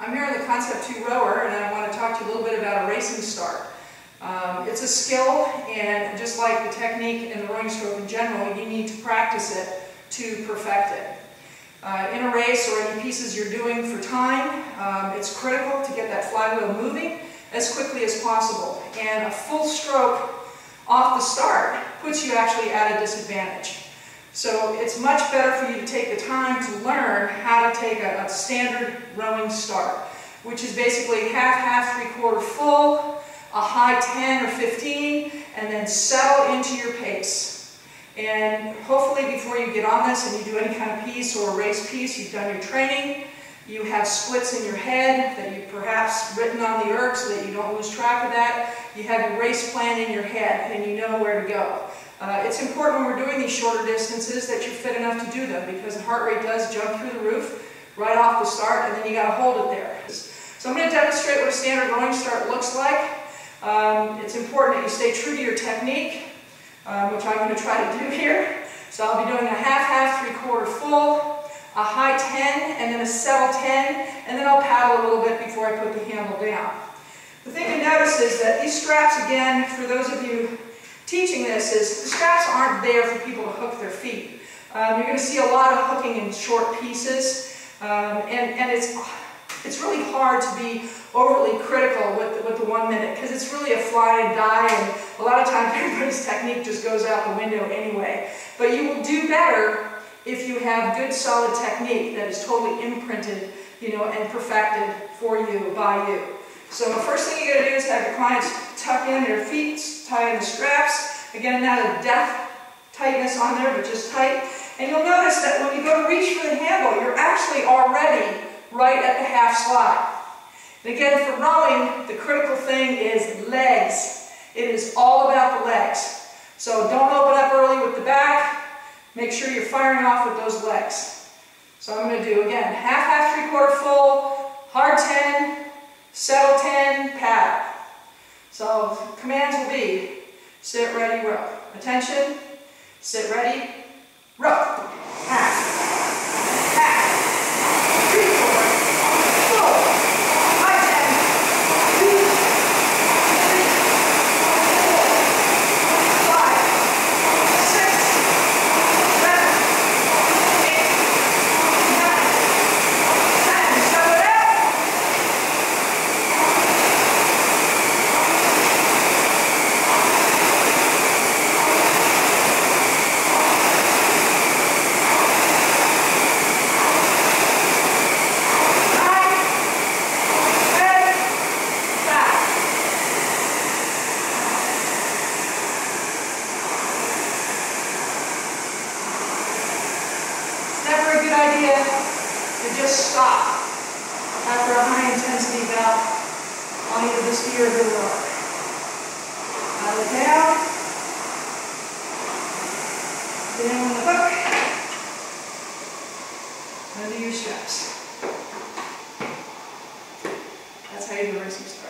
I'm here on the Concept 2 rower, and I want to talk to you a little bit about a racing start. It's a skill, and just like the technique and the rowing stroke in general, you need to practice it to perfect it. In a race or any pieces you're doing for time, it's critical to get that flywheel moving as quickly as possible. And a full stroke off the start puts you actually at a disadvantage. So it's much better for you to take the time to learn how to take a standard rowing start, which is basically half, three-quarter full, a high 10 or 15, and then settle into your pace. And hopefully before you get on this and you do any kind of piece or a race piece, you've done your training, you have splits in your head that you've perhaps written on the ERC so that you don't lose track of that. You have your race plan in your head and you know where to go. It's important when we're doing these shorter distances that you're fit enough to do them, because the heart rate does jump through the roof right off the start, and then you got to hold it there. So I'm going to demonstrate what a standard rowing start looks like. It's important that you stay true to your technique, which I'm going to try to do here. So I'll be doing a half, three-quarter full, a high 10, and then a settle 10, and then I'll paddle a little bit before I put the handle down. The thing to notice is that these straps, again, for those of you teaching this, is the straps aren't there for people to hook their feet. You're going to see a lot of hooking in short pieces, and it's really hard to be overly critical with the 1 minute, because it's really a fly and die, and a lot of times everybody's technique just goes out the window anyway. But you will do better if you have good solid technique that is totally imprinted, and perfected for you, by you. So the first thing you're going to do is have your clients tuck in their feet, tie in the straps. Again, not a death tightness on there, but just tight. And you'll notice that when you go to reach for the handle, you're actually already right at the half slide. And again, for rowing, the critical thing is legs. It is all about the legs. So don't open up early with the back. Make sure you're firing off with those legs. So I'm going to do, again, half, three-quarter full, hard 10, settle 10, paddle. So commands will be sit, ready, row. Attention, sit, ready, row. Half, three-quarter, full, high 10, 2, 3, 4, 5, 6, 7, 8, 9, 10. Settle it out. Never a good idea to just stop after a high intensity bout on either the ski or the rower. Paddle it down, down on the hook, undo your straps. That's how you do racing start.